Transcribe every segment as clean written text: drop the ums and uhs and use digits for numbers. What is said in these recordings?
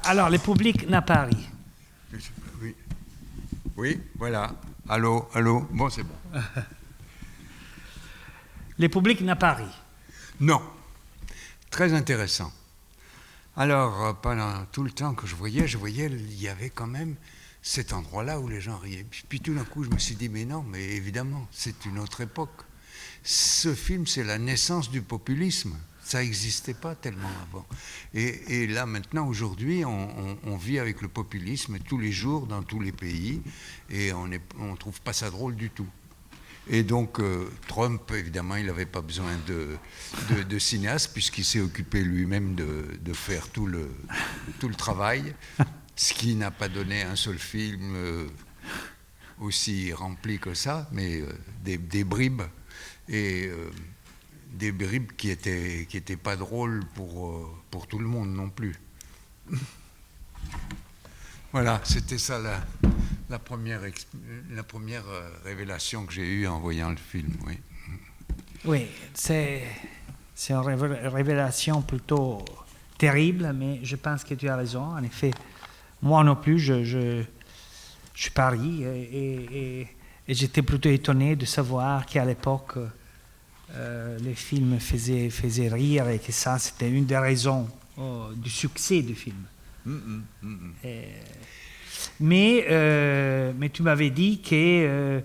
Alors, le public n'a pas ri. Oui, oui, voilà. Allô, allô. Bon, c'est bon. Le public n'a pas ri. Non. Très intéressant. Alors, pendant tout le temps que je voyais, il y avait quand même cet endroit-là où les gens riaient. Puis tout d'un coup, je me suis dit, mais non, mais évidemment, c'est une autre époque. Ce film, c'est la naissance du populisme. Ça n'existait pas tellement avant. Et là, maintenant, aujourd'hui, on vit avec le populisme tous les jours dans tous les pays et on ne trouve pas ça drôle du tout. Et donc, Trump, évidemment, il n'avait pas besoin de cinéaste puisqu'il s'est occupé lui-même de faire tout le travail, ce qui n'a pas donné un seul film aussi rempli que ça, mais des bribes. Et des bribes qui étaient pas drôles pour tout le monde non plus. Voilà, c'était ça la première révélation que j'ai eue en voyant le film, oui. Oui, c'est une révélation plutôt terrible, mais je pense que tu as raison. En effet, moi non plus, je suis Paris et j'étais plutôt étonné de savoir qu'à l'époque, les films faisaient rire et que ça, c'était une des raisons du succès du film. Mais tu m'avais dit que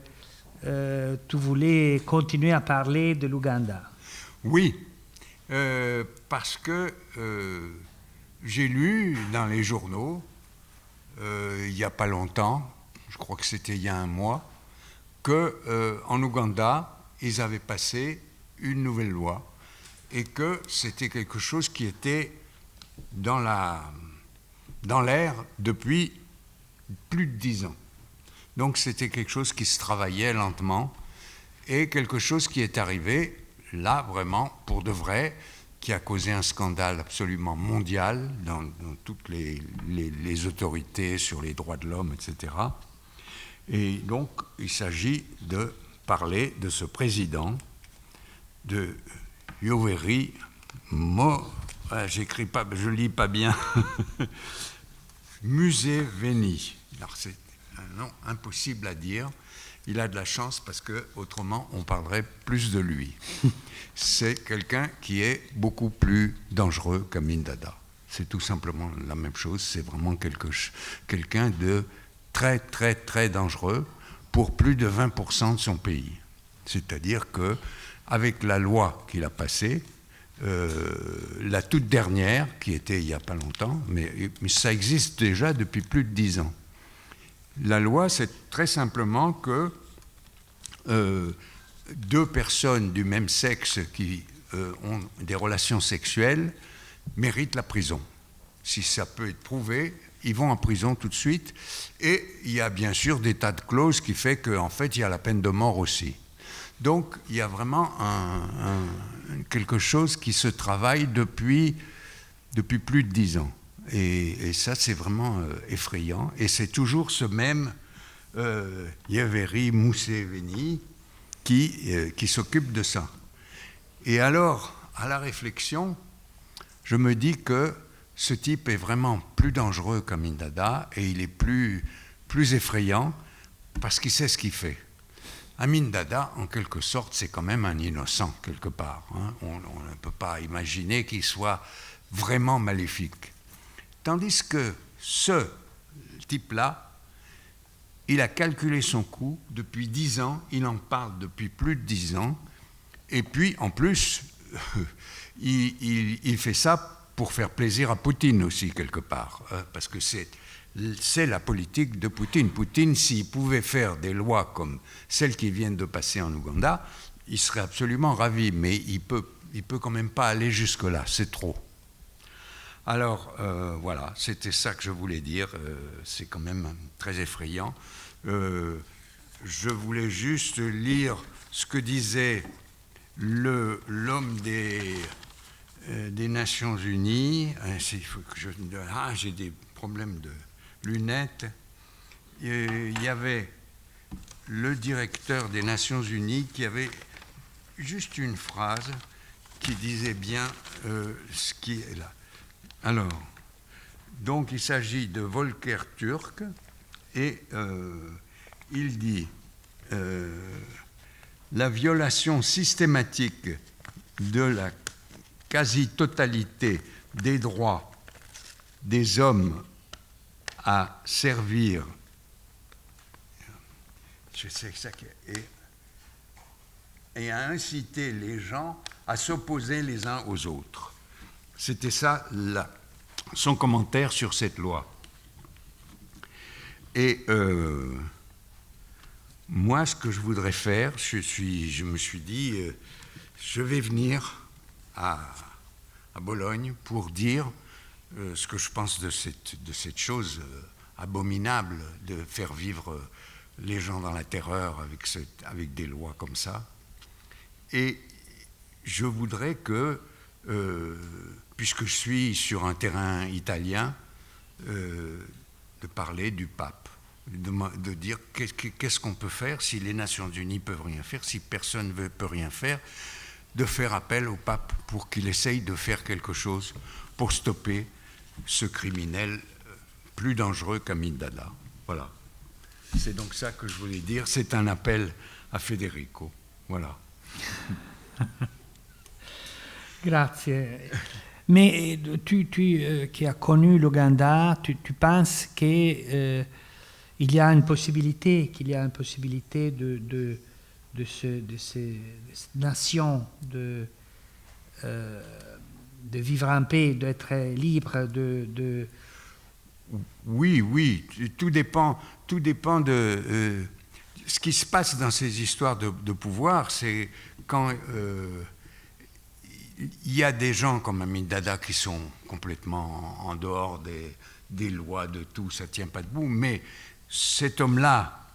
tu voulais continuer à parler de l'Ouganda. Oui, parce que j'ai lu dans les journaux, il n'y a pas longtemps, je crois que c'était il y a un mois, qu'en Ouganda, ils avaient passé une nouvelle loi et que c'était quelque chose qui était dans l'air depuis plus de 10 ans. Donc c'était quelque chose qui se travaillait lentement et quelque chose qui est arrivé là vraiment pour de vrai, qui a causé un scandale absolument mondial dans toutes les autorités sur les droits de l'homme, etc. Et donc il s'agit de parler de ce président de Yoweri je lis pas bien, Museveni. Alors c'est un nom impossible à dire. Il a de la chance parce que autrement on parlerait plus de lui. C'est quelqu'un qui est beaucoup plus dangereux qu'Amin Dada. C'est tout simplement la même chose. C'est vraiment quelqu'un de très très très dangereux pour plus de 20% de son pays. C'est-à-dire que avec la loi qu'il a passée, la toute dernière, qui était il n'y a pas longtemps, mais ça existe déjà depuis plus de 10 ans. La loi, c'est très simplement que deux personnes du même sexe qui ont des relations sexuelles méritent la prison. Si ça peut être prouvé, ils vont en prison tout de suite. Et il y a bien sûr des tas de clauses qui fait qu'en fait, il y a la peine de mort aussi. Donc, il y a vraiment quelque chose qui se travaille depuis plus de 10 ans. Et ça, c'est vraiment effrayant. Et c'est toujours ce même Yoweri Museveni qui s'occupe de ça. Et alors, à la réflexion, je me dis que ce type est vraiment plus dangereux qu'Amin Dada et il est plus effrayant parce qu'il sait ce qu'il fait. Amin Dada, en quelque sorte, c'est quand même un innocent, quelque part. Hein. On ne peut pas imaginer qu'il soit vraiment maléfique. Tandis que ce type-là, il a calculé son coût depuis 10 ans, il en parle depuis plus de 10 ans, et puis, en plus, il fait ça pour faire plaisir à Poutine aussi, quelque part, parce que c'est la politique de Poutine. Poutine, s'il pouvait faire des lois comme celles qui viennent de passer en Ouganda, il serait absolument ravi, mais il peut quand même pas aller jusque-là, c'est trop. Alors, voilà, c'était ça que je voulais dire, c'est quand même très effrayant. Je voulais juste lire ce que disait l'homme des Nations Unies. Il faut que j'ai des problèmes de lunettes. Il y avait le directeur des Nations Unies qui avait juste une phrase qui disait bien ce qui est là. Alors, Donc il s'agit de Volker Türk et il dit la violation systématique de la quasi-totalité des droits des hommes à servir, je sais que ça, et à inciter les gens à s'opposer les uns aux autres. C'était ça son commentaire sur cette loi. Et moi, ce que je voudrais faire, je me suis dit, je vais venir à Bologne pour dire ce que je pense de cette chose abominable de faire vivre les gens dans la terreur avec des lois comme ça. Et je voudrais que, puisque je suis sur un terrain italien, de parler du pape, de dire qu'est-ce qu'on peut faire si les Nations Unies ne peuvent rien faire, si personne ne peut rien faire, de faire appel au pape pour qu'il essaye de faire quelque chose pour stopper ce criminel plus dangereux qu'Amin Dada. Voilà. C'est donc ça que je voulais dire. C'est un appel à Federico. Voilà. Grazie. Mais tu qui as connu l'Ouganda, tu penses qu'il y a une possibilité, de cette nation de vivre en paix, d'être libre, Oui, tout dépend de ce qui se passe dans ces histoires de pouvoir. C'est quand il y a des gens comme Amin Dada qui sont complètement en dehors des lois, de tout, ça ne tient pas debout, mais cet homme-là,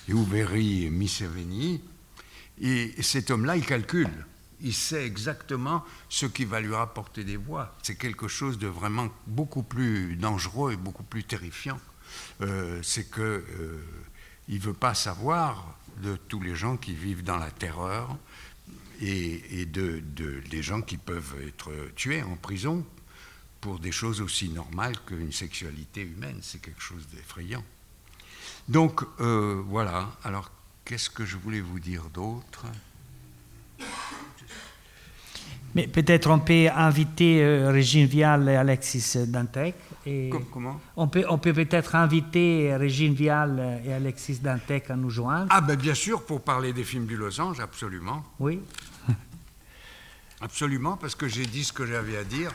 Yoweri Museveni, et cet homme-là, il calcule. Il sait exactement ce qui va lui rapporter des voix. C'est quelque chose de vraiment beaucoup plus dangereux et beaucoup plus terrifiant. C'est qu'il ne veut pas savoir de tous les gens qui vivent dans la terreur et des gens qui peuvent être tués en prison pour des choses aussi normales qu'une sexualité humaine. C'est quelque chose d'effrayant. Donc, voilà. Alors, qu'est-ce que je voulais vous dire d'autre ? Mais peut-être on peut inviter Régine Vial et Alexis Dantec. Comment ? On peut peut-être inviter Régine Vial et Alexis Dantec à nous joindre. Ah ben bien sûr, pour parler des films du Losange, absolument. Oui. Absolument, parce que j'ai dit ce que j'avais à dire.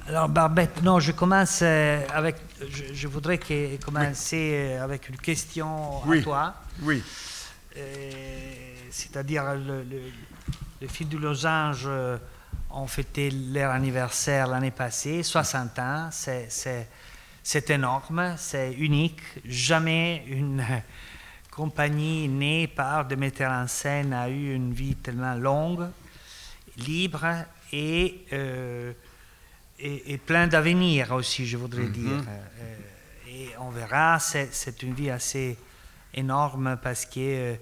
Alors Barbette, non, je commence avec. Je voudrais commencer avec une question à toi. Oui. C'est-à-dire le film du Losange ont fêté leur anniversaire l'année passée, 60 ans. C'est énorme, c'est unique. Jamais une compagnie née par des metteurs en scène a eu une vie tellement longue, libre et plein d'avenir aussi, je voudrais dire. Et on verra, c'est une vie assez énorme parce que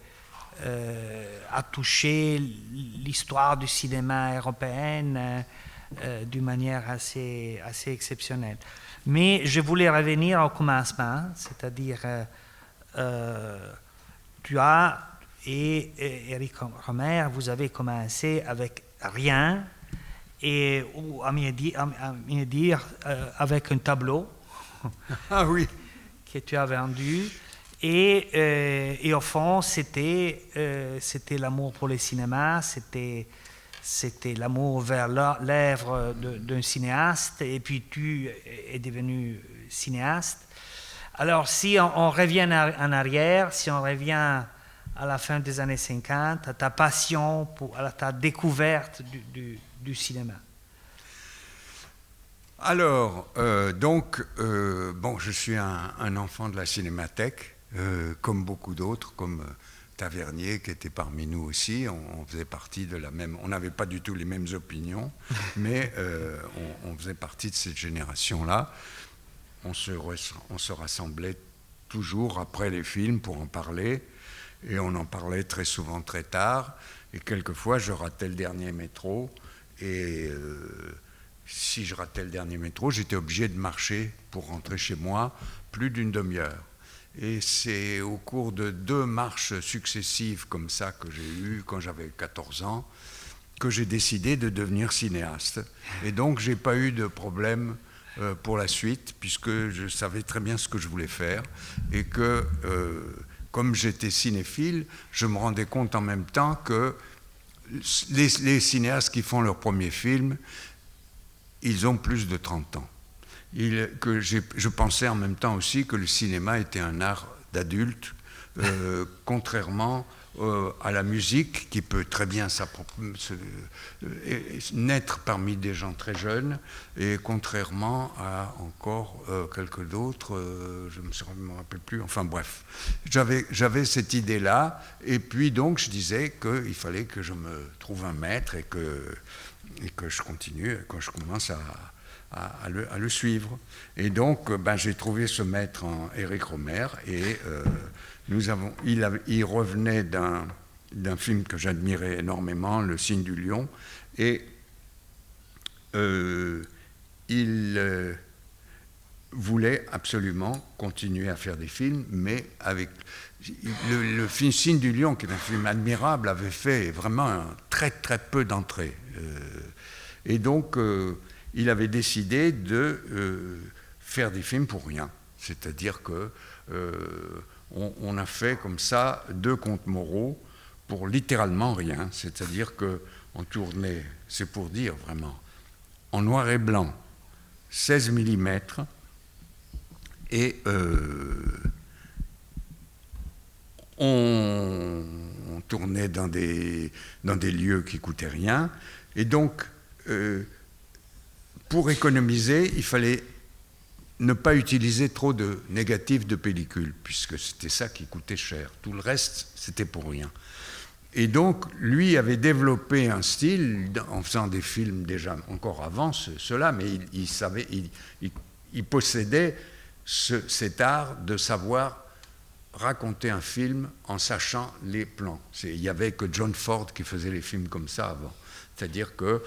a touché l'histoire du cinéma européen d'une manière assez exceptionnelle. Mais je voulais revenir au commencement, c'est-à-dire tu et Eric Rohmer, vous avez commencé avec rien, ou à mieux dire avec un tableau oui. que tu as vendu. Et au fond, c'était l'amour pour le cinéma, c'était l'amour vers l'œuvre d'un cinéaste, et puis tu es devenu cinéaste. Alors, si on revient en arrière, si on revient à la fin des années 50, à ta passion, à ta découverte du cinéma. Alors, bon, je suis un enfant de la Cinémathèque, comme beaucoup d'autres, comme Tavernier, qui était parmi nous aussi. On faisait partie de la même... On n'avait pas du tout les mêmes opinions, mais on faisait partie de cette génération-là. on se rassemblait toujours après les films pour en parler, et on en parlait très souvent très tard, et quelquefois je ratais le dernier métro, et si je ratais le dernier métro, j'étais obligé de marcher pour rentrer chez moi plus d'une demi-heure. Et c'est au cours de 2 marches successives comme ça que j'ai eues quand j'avais 14 ans que j'ai décidé de devenir cinéaste. Et donc j'ai pas eu de problème pour la suite, puisque je savais très bien ce que je voulais faire, et que comme j'étais cinéphile, je me rendais compte en même temps que les cinéastes qui font leur premier film, ils ont plus de 30 ans. Je pensais en même temps aussi que le cinéma était un art d'adulte, contrairement à la musique, qui peut très bien naître parmi des gens très jeunes, et contrairement à encore quelques d'autres, je ne me rappelle plus, enfin bref. J'avais cette idée-là, et puis donc je disais qu'il fallait que je me trouve un maître et que je continue, quand je commence à le suivre. Et donc, j'ai trouvé ce maître en Éric Rohmer, et il revenait d'un film que j'admirais énormément, Le Signe du Lion, et il voulait absolument continuer à faire des films, mais avec le film Signe du Lion, qui est un film admirable, avait fait vraiment très très peu d'entrées. Et donc, il avait décidé de faire des films pour rien. C'est-à-dire que on a fait comme ça 2 contes moraux pour littéralement rien. C'est-à-dire qu'on tournait, c'est pour dire vraiment, en noir et blanc, 16 mm, et on tournait dans des lieux qui coûtaient rien. Et donc, pour économiser, il fallait ne pas utiliser trop de négatifs de pellicule, puisque c'était ça qui coûtait cher. Tout le reste, c'était pour rien. Et donc, lui avait développé un style, en faisant des films déjà encore avant cela, mais il possédait cet art de savoir raconter un film en sachant les plans. Il n'y avait que John Ford qui faisait les films comme ça avant. C'est-à-dire que,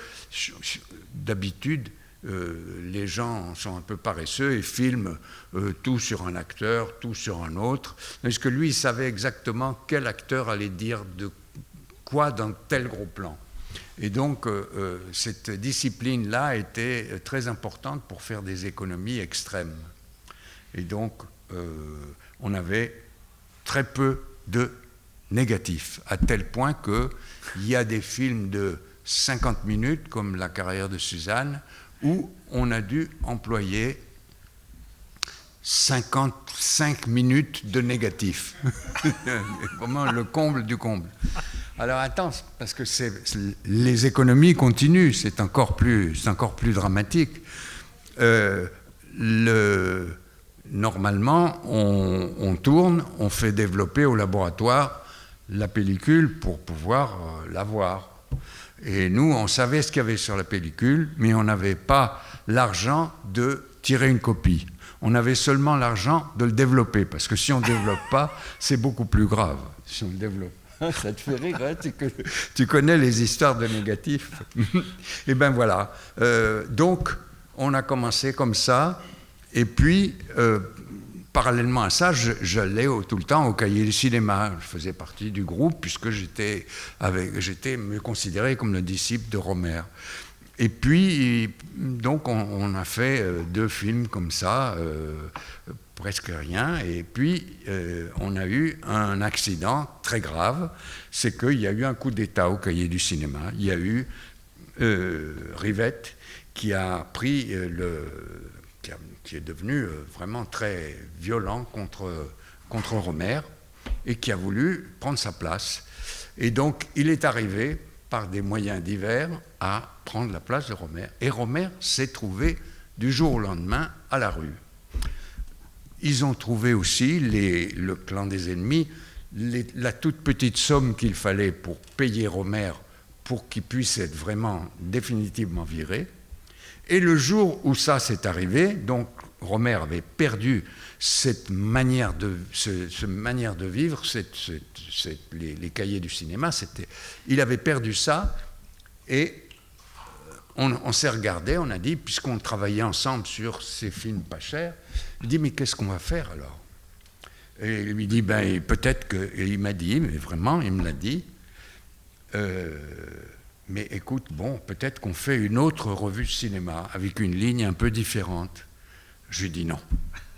d'habitude, les gens sont un peu paresseux et filment tout sur un acteur, tout sur un autre, parce que lui, il savait exactement quel acteur allait dire de quoi dans tel gros plan. Et donc, cette discipline-là était très importante pour faire des économies extrêmes. Et donc, on avait très peu de négatifs, à tel point qu'il y a des films de 50 minutes, comme La carrière de Suzanne, où on a dû employer 55 minutes de négatifs. Vraiment le comble du comble. Alors attends, parce que les économies continuent, c'est encore plus dramatique. Normalement, on tourne, on fait développer au laboratoire la pellicule pour pouvoir la voir. Et nous, on savait ce qu'il y avait sur la pellicule, mais on n'avait pas l'argent de tirer une copie. On avait seulement l'argent de le développer, parce que si on ne développe pas, c'est beaucoup plus grave. Si on le développe. Ça te fait rire, hein, tu connais les histoires de négatifs. Et bien voilà. Donc, on a commencé comme ça, et puis, parallèlement à ça, j'allais tout le temps au Cahier du cinéma. Je faisais partie du groupe, puisque j'étais me considéré comme le disciple de Rohmer. Et puis, donc, on a fait 2 films comme ça, presque rien. Et puis, on a eu un accident très grave. C'est qu'il y a eu un coup d'État au Cahier du cinéma. Il y a eu Rivette qui a pris qui est devenu vraiment très violent contre Rohmer, et qui a voulu prendre sa place. Et donc, il est arrivé, par des moyens divers, à prendre la place de Rohmer. Et Rohmer s'est trouvé, du jour au lendemain, à la rue. Ils ont trouvé aussi, le clan des ennemis, la toute petite somme qu'il fallait pour payer Rohmer pour qu'il puisse être vraiment définitivement viré. Et le jour où ça s'est arrivé, donc Romer avait perdu cette manière de, manière de vivre, les cahiers du cinéma, il avait perdu ça, et on s'est regardé, on a dit, puisqu'on travaillait ensemble sur ces films pas chers, il dit, mais qu'est-ce qu'on va faire alors? Et il lui dit, ben peut-être que, et il m'a dit, mais vraiment, il me l'a dit, mais écoute, bon, peut-être qu'on fait une autre revue de cinéma avec une ligne un peu différente. Je lui ai dit non,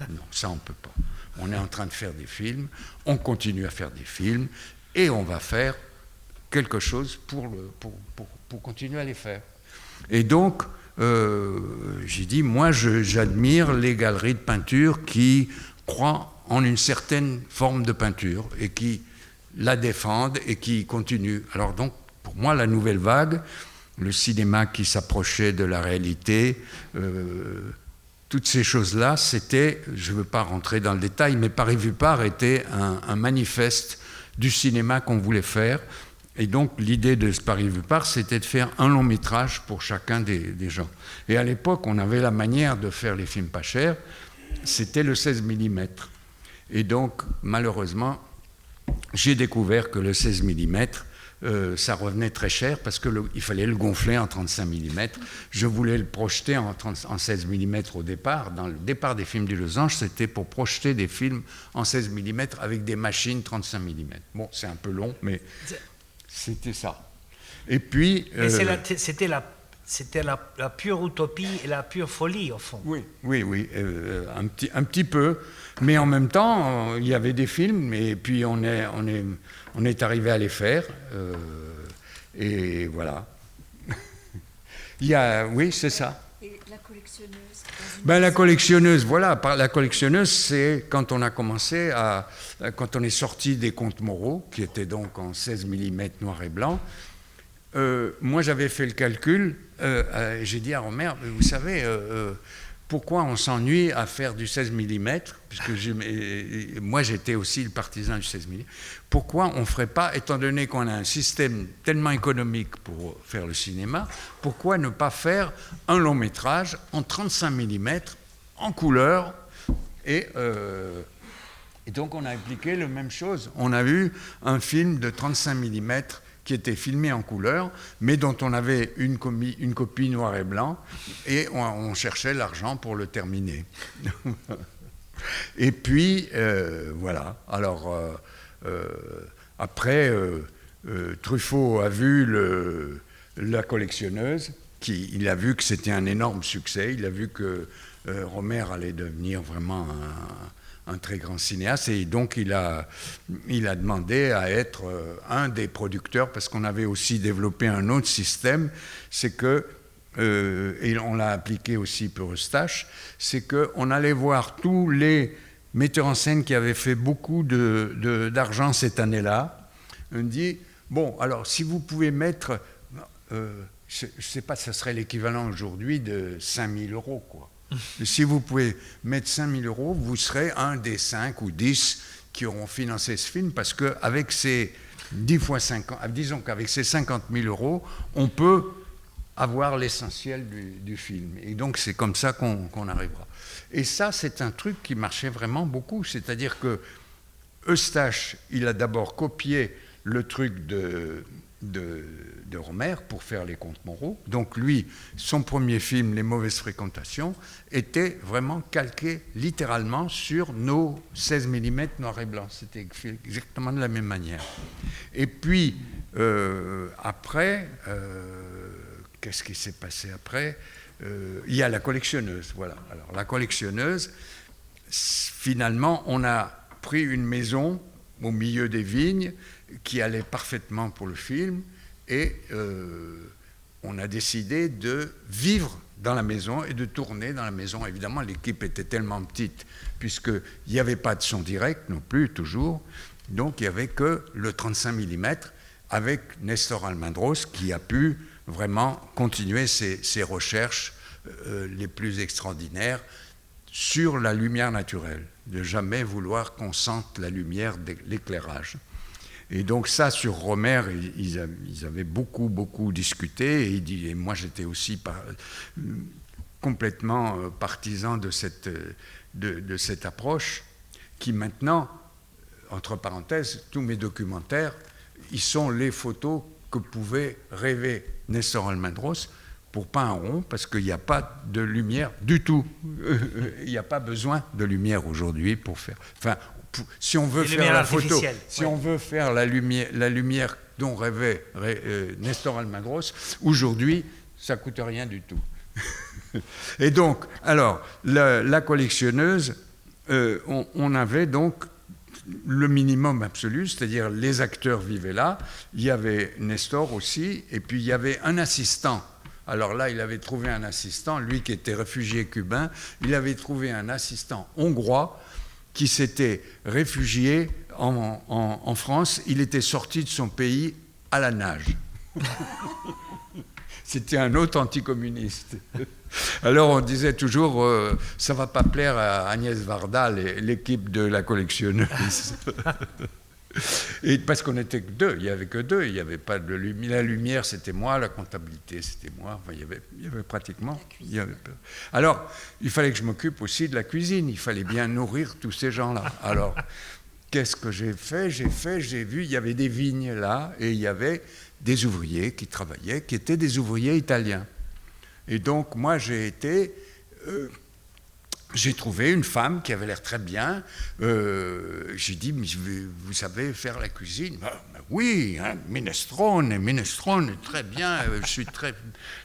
non, ça on ne peut pas. On est en train de faire des films, on continue à faire des films, et on va faire quelque chose pour continuer à les faire. Et donc, j'ai dit, moi j'admire les galeries de peinture qui croient en une certaine forme de peinture et qui la défendent et qui continuent. Alors donc, pour moi, la nouvelle vague, le cinéma qui s'approchait de la réalité, toutes ces choses-là, c'était, je ne veux pas rentrer dans le détail, mais Paris vu par était un manifeste du cinéma qu'on voulait faire. Et donc, l'idée de ce Paris vu par, c'était de faire un long métrage pour chacun des gens. Et à l'époque, on avait la manière de faire les films pas chers, c'était le 16 mm. Et donc, malheureusement, j'ai découvert que le 16 mm, ça revenait très cher parce qu'il fallait le gonfler en 35 mm. Je voulais le projeter en 16 mm au départ. Dans le départ des films du Losange, c'était pour projeter des films en 16 mm avec des machines 35 mm. Bon, c'est un peu long, mais c'était ça. Et puis... c'était la pure utopie et la pure folie, au fond. Oui, un petit peu. Mais en même temps, il y avait des films, et puis on est arrivé à les faire. Et voilà. Oui, c'est ça. Et la collectionneuse La collectionneuse, voilà. La collectionneuse, c'est quand on a commencé quand on est sorti des Contes Moreau, qui étaient donc en 16 mm noir et blanc. Moi, j'avais fait le calcul, j'ai dit à Romer, vous savez, pourquoi on s'ennuie à faire du 16 mm, puisque moi, j'étais aussi le partisan du 16 mm, pourquoi on ne ferait pas, étant donné qu'on a un système tellement économique pour faire le cinéma, pourquoi ne pas faire un long métrage en 35 mm, en couleur, et donc on a appliqué la même chose. On a eu un film de 35 mm qui était filmé en couleur, mais dont on avait une copie noir et blanc, et on cherchait l'argent pour le terminer. Et puis, voilà. Alors, après, Truffaut a vu la collectionneuse, il a vu que c'était un énorme succès, il a vu que Romer allait devenir vraiment un très grand cinéaste, et donc il a demandé à être un des producteurs, parce qu'on avait aussi développé un autre système, c'est que, et on l'a appliqué aussi pour Eustache, c'est qu'on allait voir tous les metteurs en scène qui avaient fait beaucoup d'argent cette année-là. On dit, bon, alors si vous pouvez mettre, je ne sais pas, ça serait l'équivalent aujourd'hui de 5 000 € quoi. Si vous pouvez mettre 5 000 €, vous serez un des 5 ou 10 qui auront financé ce film, parce qu'avec ces 10 fois 50, disons qu'avec ces 50 000 €, on peut avoir l'essentiel du film. Et donc c'est comme ça qu'on arrivera. Et ça, c'est un truc qui marchait vraiment beaucoup. C'est-à-dire que Eustache, il a d'abord copié le truc de Romer pour faire les Contes Moreau. Donc lui, son premier film, Les Mauvaises Fréquentations, était vraiment calqué littéralement sur nos 16 mm noir et blanc. C'était fait exactement de la même manière. Et puis, après, qu'est-ce qui s'est passé après ? Il y a la collectionneuse, voilà. Alors la collectionneuse, finalement, on a pris une maison au milieu des vignes qui allait parfaitement pour le film, et on a décidé de vivre dans la maison et de tourner dans la maison. Évidemment, l'équipe était tellement petite, puisqu'il n'y avait pas de son direct non plus, toujours, donc il n'y avait que le 35 mm, avec Nestor Almendros, qui a pu vraiment continuer ses recherches les plus extraordinaires sur la lumière naturelle, de jamais vouloir qu'on sente la lumière de l'éclairage. Et donc ça, sur Romer, ils avaient beaucoup discuté, et moi j'étais aussi complètement partisan de cette approche qui maintenant, entre parenthèses, tous mes documentaires, ils sont les photos que pouvait rêver Nestor Almendros pour pas un rond, parce qu'il n'y a pas de lumière du tout. Il n'y a pas besoin de lumière aujourd'hui pour faire... Enfin, si on veut faire la photo, si on veut faire la lumière dont rêvait Nestor Almendros, aujourd'hui, ça ne coûte rien du tout. Et donc, alors, la collectionneuse, on avait donc le minimum absolu, c'est-à-dire les acteurs vivaient là, il y avait Nestor aussi, et puis il y avait un assistant. Alors là, il avait trouvé un assistant, lui qui était réfugié cubain, il avait trouvé un assistant hongrois qui s'était réfugié en France. Il était sorti de son pays à la nage. C'était un autre anticommuniste. Alors on disait toujours, ça ne va pas plaire à Agnès Varda, l'équipe de la collectionneuse. Et parce qu'on n'était que deux, il n'y avait que deux, il n'y avait pas de lumière. La lumière, c'était moi, la comptabilité, c'était moi. Enfin, il y avait pratiquement... Alors, il fallait que je m'occupe aussi de la cuisine, il fallait bien nourrir tous ces gens-là. Alors, qu'est-ce que j'ai fait, j'ai vu, il y avait des vignes là, et il y avait des ouvriers qui travaillaient, qui étaient des ouvriers italiens. Et donc, moi, j'ai trouvé une femme qui avait l'air très bien. J'ai dit, mais vous savez faire la cuisine? Oui, hein, minestrone, très bien.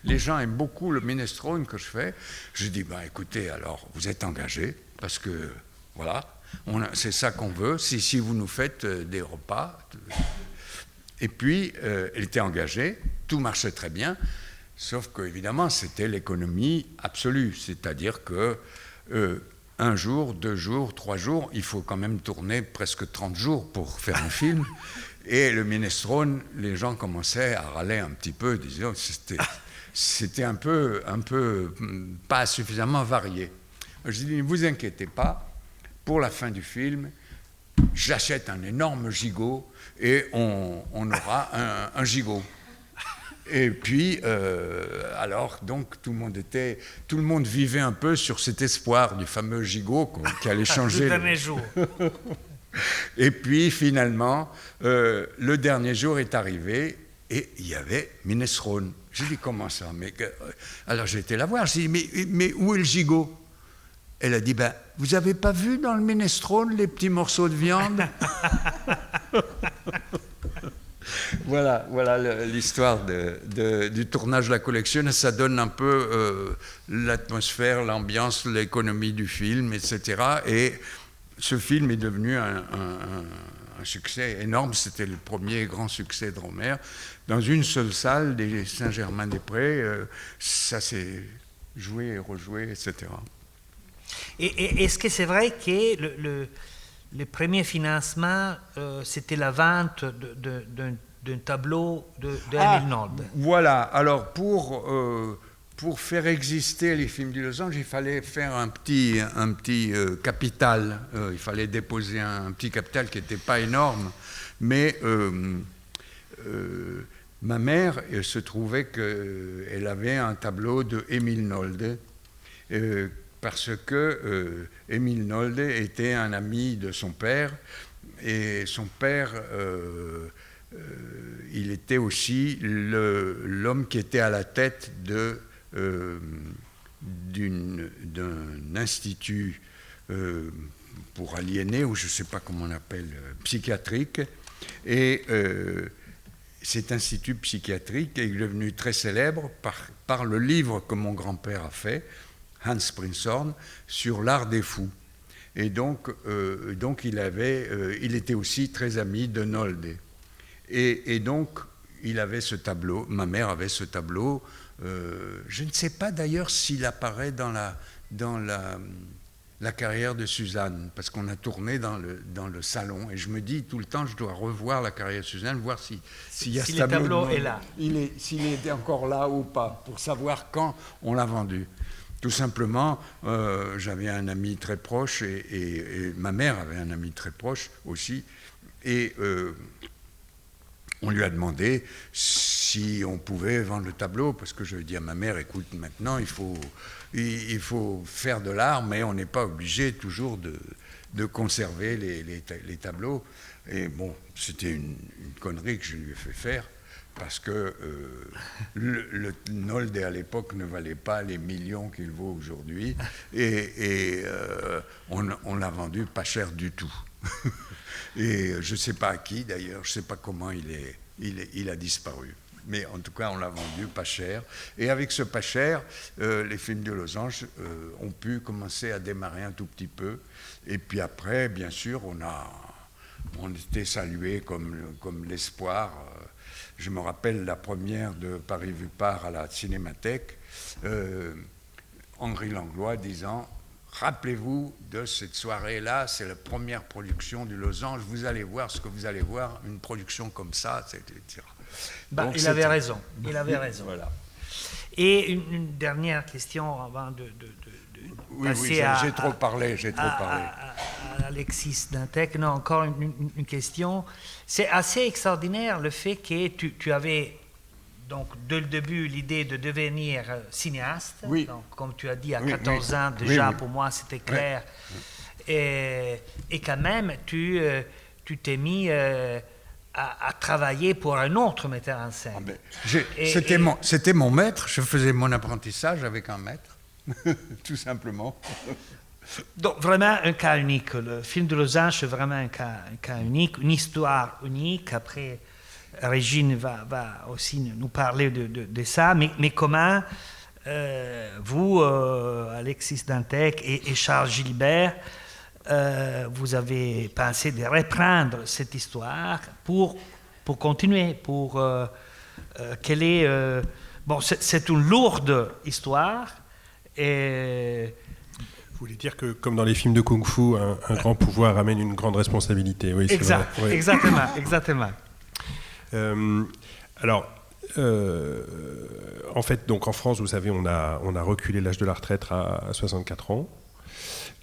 Les gens aiment beaucoup le minestrone que je fais. J'ai dit, écoutez, alors, vous êtes engagés, parce que, voilà, c'est ça qu'on veut, si vous nous faites des repas. Et puis, elle était engagée, tout marchait très bien, sauf qu'évidemment, c'était l'économie absolue, c'est-à-dire que un jour, 2 jours, 3 jours, il faut quand même tourner presque 30 jours pour faire un film. Et le minestrone, les gens commençaient à râler un petit peu, disant que c'était un peu pas suffisamment varié. Je dis, ne vous inquiétez pas, pour la fin du film, j'achète un énorme gigot et on aura un gigot. Et puis, alors, donc, tout le monde vivait un peu sur cet espoir du fameux gigot qui allait changer. Le dernier jour. Et puis, finalement, le dernier jour est arrivé et il y avait minestrone. J'ai dit, comment ça? Alors, j'ai été la voir. J'ai dit, mais où est le gigot? Elle a dit, vous n'avez pas vu dans le minestrone les petits morceaux de viande? Voilà l'histoire du tournage de la collection. Ça donne un peu l'atmosphère, l'ambiance, l'économie du film, etc. Et ce film est devenu un succès énorme. C'était le premier grand succès de Rohmer. Dans une seule salle des Saint-Germain-des-Prés, ça s'est joué et rejoué, etc. Et est-ce que c'est vrai que le premier financement, c'était la vente d'un tableau de Émile Nolde? Voilà. Alors, pour faire exister les films du Losange, il fallait faire un petit capital. Il fallait déposer un petit capital qui n'était pas énorme. Mais ma mère, il se trouvait qu'elle avait un tableau de Émile Nolde. Parce que Émile Nolde était un ami de son père, et son père, il était aussi l'homme qui était à la tête d'un institut pour aliénés, ou je ne sais pas comment on appelle, psychiatrique, et cet institut psychiatrique est devenu très célèbre par le livre que mon grand-père a fait, Hans Prinzhorn, sur l'art des fous. Et donc il était aussi très ami de Nolde. Et donc, il avait ce tableau, ma mère avait ce tableau. Je ne sais pas d'ailleurs s'il apparaît dans la carrière de Suzanne, parce qu'on a tourné dans le salon. Et je me dis tout le temps, je dois revoir la carrière de Suzanne, voir s'il y a ce tableau. Le tableau est là. S'il était encore là ou pas, pour savoir quand on l'a vendu. Tout simplement, j'avais un ami très proche et ma mère avait un ami très proche aussi. Et on lui a demandé si on pouvait vendre le tableau, parce que je lui ai dit à ma mère, écoute, maintenant il faut faire de l'art, mais on n'est pas obligé toujours de conserver les tableaux. Et bon, c'était une connerie que je lui ai fait faire, parce que le Nolde à l'époque ne valait pas les millions qu'il vaut aujourd'hui, et on l'a vendu pas cher du tout. Et je ne sais pas à qui d'ailleurs, je ne sais pas comment il a disparu. Mais en tout cas, on l'a vendu pas cher. Et avec ce pas cher, les films de losange ont pu commencer à démarrer un tout petit peu. Et puis après, bien sûr, on était salués comme l'espoir. Je me rappelle la première de Paris vu par à la Cinémathèque, Henri Langlois disant: rappelez-vous de cette soirée-là, c'est la première production du Losange, vous allez voir ce que vous allez voir, une production comme ça, etc. Donc, il avait raison, il avait raison. Voilà. Et une dernière question avant de passer j'ai trop parlé. À Alexis Dantec. Non, encore une question. C'est assez extraordinaire le fait que tu avais donc dès le début l'idée de devenir cinéaste. Oui. Donc, comme tu as dit, à 14 ans déjà, pour moi c'était clair. Oui. Et quand même, tu t'es mis à travailler pour un autre metteur en scène. C'était mon maître, je faisais mon apprentissage avec un maître, tout simplement. Donc vraiment un cas unique. Le film de Losange c'est vraiment un cas unique, une histoire unique. Après, Régine va aussi nous parler de ça. Mais comment vous, Alexis Dantec et Charles Gilbert, vous avez pensé de reprendre cette histoire pour continuer, quelle est... bon, c'est une lourde histoire. Et... Vous voulez dire que, comme dans les films de Kung-Fu, un grand pouvoir amène une grande responsabilité. Oui, c'est vrai. Oui. Exactement. Alors, en fait, donc en France, vous savez, on a reculé l'âge de la retraite à 64 ans.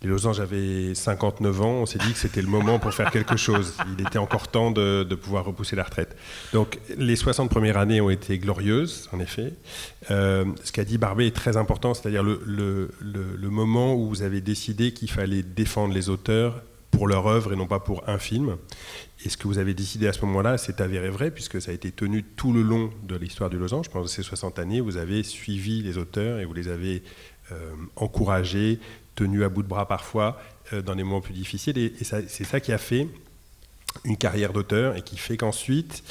Les Losanges avaient 59 ans, on s'est dit que c'était le moment pour faire quelque chose. Il était encore temps de pouvoir repousser la retraite. Donc les 60 premières années ont été glorieuses, en effet. Ce qu'a dit Barbé est très important, c'est-à-dire le moment où vous avez décidé qu'il fallait défendre les auteurs pour leur œuvre et non pas pour un film. Et ce que vous avez décidé à ce moment-là, c'est avéré vrai, puisque ça a été tenu tout le long de l'histoire du Losange. Pendant ces 60 années, vous avez suivi les auteurs et vous les avez encouragés, tenus à bout de bras parfois, dans des moments plus difficiles. Et c'est ça qui a fait une carrière d'auteur et qui fait qu'ensuite,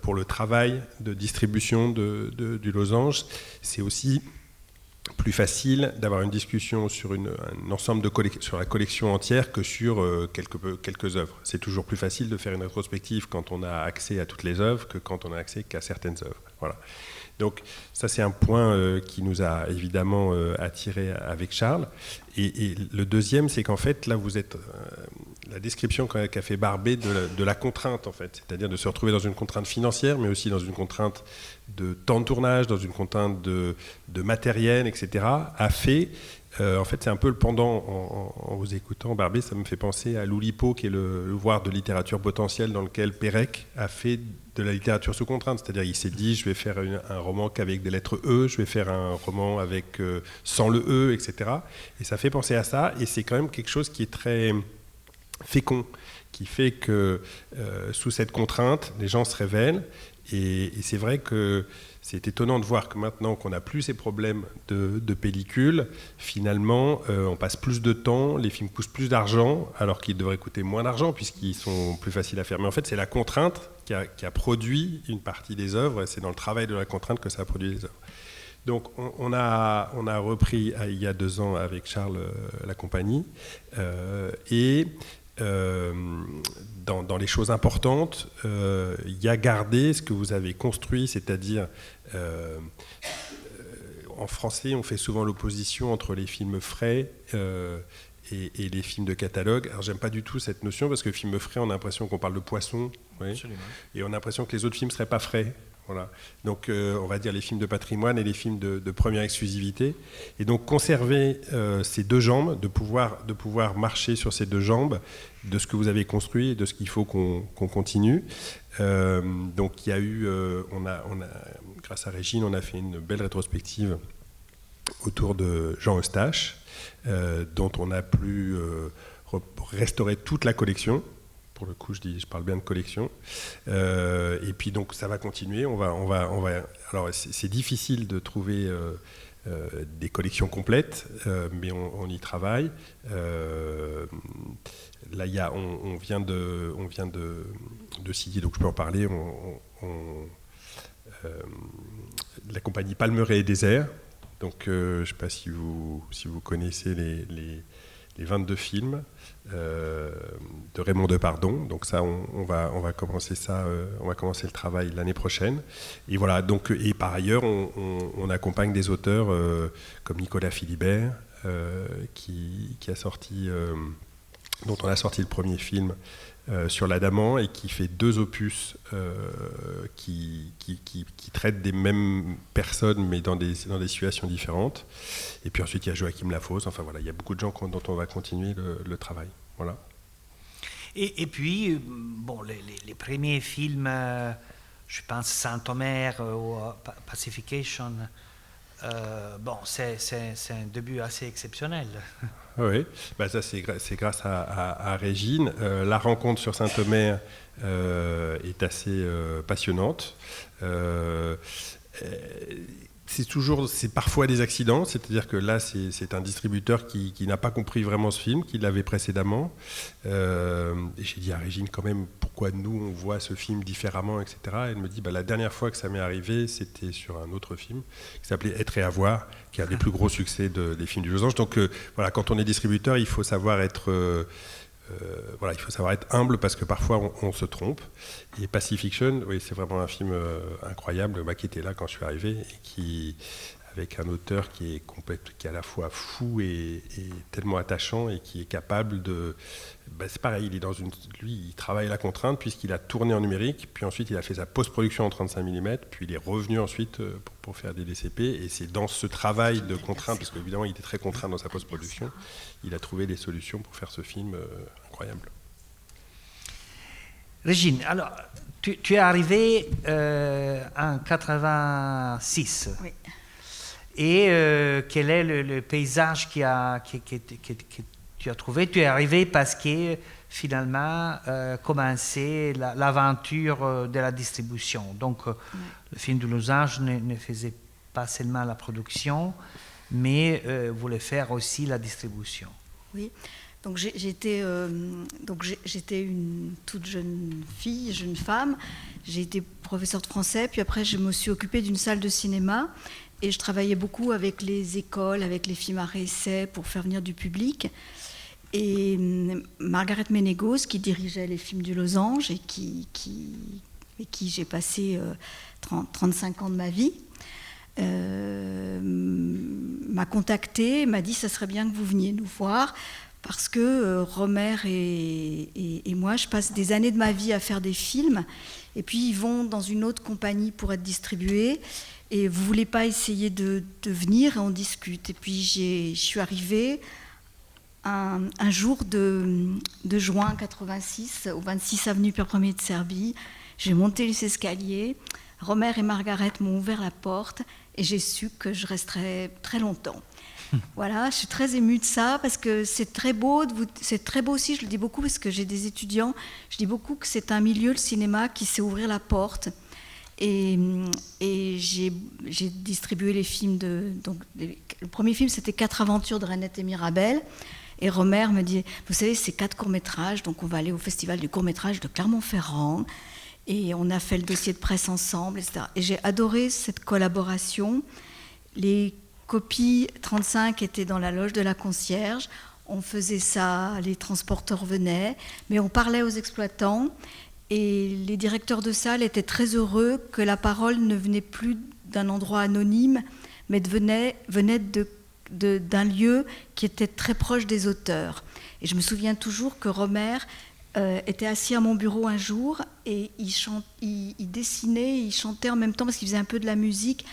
pour le travail de distribution du Losange, c'est aussi plus facile d'avoir une discussion sur un ensemble sur la collection entière que sur quelques œuvres. C'est toujours plus facile de faire une rétrospective quand on a accès à toutes les œuvres que quand on a accès qu'à certaines œuvres. Voilà. Donc ça, c'est un point qui nous a évidemment attirés avec Charles. Et le deuxième, c'est qu'en fait, là, vous êtes... la description qu'a fait Barbé de la contrainte, en fait, c'est-à-dire de se retrouver dans une contrainte financière, mais aussi dans une contrainte de temps de tournage, dans une contrainte de matériel, etc., a fait... en fait, c'est un peu le pendant, en vous écoutant, Barbé, ça me fait penser à l'Oulipo, qui est le voir de littérature potentielle dans lequel Pérec a fait de la littérature sous contrainte. C'est-à-dire, il s'est dit, je vais faire un roman qu'avec des lettres E, je vais faire un roman avec sans le E, etc. Et ça fait penser à ça, et c'est quand même quelque chose qui est très fécond, qui fait que sous cette contrainte, les gens se révèlent, et c'est vrai que c'est étonnant de voir que maintenant qu'on n'a plus ces problèmes de pellicule, finalement, on passe plus de temps, les films coûtent plus d'argent, alors qu'ils devraient coûter moins d'argent, puisqu'ils sont plus faciles à faire. Mais en fait, c'est la contrainte qui a produit une partie des œuvres, et c'est dans le travail de la contrainte que ça a produit les œuvres. Donc, on a repris il y a 2 ans avec Charles la compagnie, et... dans les choses importantes, il y a gardé ce que vous avez construit, c'est-à-dire en français, on fait souvent l'opposition entre les films frais et les films de catalogue. Alors, j'aime pas du tout cette notion parce que film frais, on a l'impression qu'on parle de poisson, oui, et on a l'impression que les autres films seraient pas frais. Voilà. Donc, on va dire les films de patrimoine et les films de première exclusivité. Et donc, conserver ces deux jambes, de pouvoir marcher sur ces deux jambes, de ce que vous avez construit et de ce qu'il faut qu'on continue. Donc, il y a eu, grâce à Régine, on a fait une belle rétrospective autour de Jean Eustache, dont on a pu restaurer toute la collection. Pour le coup, je parle bien de collection. Et puis donc, ça va continuer. On va. Alors, c'est difficile de trouver des collections complètes, mais on y travaille. Là, on vient de signer, donc je peux en parler. La compagnie Palmeraie et Désert. Donc, je ne sais pas si vous connaissez les 22 films de Raymond Depardon. Donc ça, on va commencer ça, on va commencer le travail l'année prochaine. Et voilà. Donc, et par ailleurs, on accompagne des auteurs comme Nicolas Philibert, qui a sorti, dont on a sorti le premier film sur l'Adamant, et qui fait 2 opus qui traitent des mêmes personnes, mais dans des situations différentes. Et puis ensuite, il y a Joachim Lafosse. Enfin voilà, il y a beaucoup de gens dont on va continuer le travail. Voilà. Et puis, bon, les premiers films, je pense Saint-Omer ou Pacification, bon, c'est un début assez exceptionnel. Oui, bah ça c'est grâce à Régine. La rencontre sur Saint-Omer est assez passionnante. C'est parfois des accidents, c'est-à-dire que là c'est un distributeur qui n'a pas compris vraiment ce film, qui l'avait précédemment. Et j'ai dit à Régine quand même, pourquoi nous on voit ce film différemment, etc. Elle me dit, la dernière fois que ça m'est arrivé, c'était sur un autre film qui s'appelait Être et avoir, qui est un des plus gros succès des films du Losange. Donc voilà, quand on est distributeur, il faut savoir être humble, parce que parfois on se trompe. Et Pacifiction, oui, c'est vraiment un film incroyable, qui était là quand je suis arrivé, et avec un auteur qui est à la fois fou et tellement attachant, et qui est capable de... c'est pareil, lui, il travaille la contrainte, puisqu'il a tourné en numérique, puis ensuite il a fait sa post-production en 35 mm, puis il est revenu ensuite pour faire des DCP, et c'est dans ce travail de contrainte, parce qu'évidemment il était très contraint dans sa post-production, il a trouvé des solutions pour faire ce film incroyable. Régine, alors, tu es arrivée en 86. Oui. Et quel est le paysage que tu as trouvé? Tu es arrivé parce que finalement commençait l'aventure de la distribution. Donc le film de Losange ne faisait pas seulement la production, mais voulait faire aussi la distribution. Oui. Donc j'étais une toute jeune femme. J'ai été professeure de français, puis après je me suis occupée d'une salle de cinéma. Et je travaillais beaucoup avec les écoles, avec les films à réessai pour faire venir du public. Et Margaret Ménégos, qui dirigeait les films du Losange et avec qui j'ai passé 35 ans de ma vie, m'a contactée, m'a dit « ça serait bien que vous veniez nous voir ». Parce que Romer et moi, je passe des années de ma vie à faire des films, et puis ils vont dans une autre compagnie pour être distribués. Et vous ne voulez pas essayer de venir, et on discute. Et puis je suis arrivée un jour de juin 86, au 26 avenue Pierre Ier de Serbie. J'ai monté les escaliers, Romer et Margaret m'ont ouvert la porte, et j'ai su que je resterais très longtemps. Voilà, je suis très émue de ça, parce que c'est très beau aussi, je le dis beaucoup parce que j'ai des étudiants, je dis beaucoup que c'est un milieu, le cinéma, qui sait ouvrir la porte. Et j'ai distribué les films le premier film, c'était 4 aventures de Renette et Mirabel. Et Romer me dit, vous savez, c'est 4 courts-métrages, donc on va aller au festival du court-métrage de Clermont-Ferrand. Et on a fait le dossier de presse ensemble, etc. Et j'ai adoré cette collaboration. Les copies 35 étaient dans la loge de la concierge. On faisait ça, les transporteurs venaient, mais on parlait aux exploitants. Et les directeurs de salle étaient très heureux que la parole ne venait plus d'un endroit anonyme, mais venait d'un lieu qui était très proche des auteurs. Et je me souviens toujours que Romer était assis à mon bureau un jour et il dessinait, il chantait en même temps, parce qu'il faisait un peu de la musique,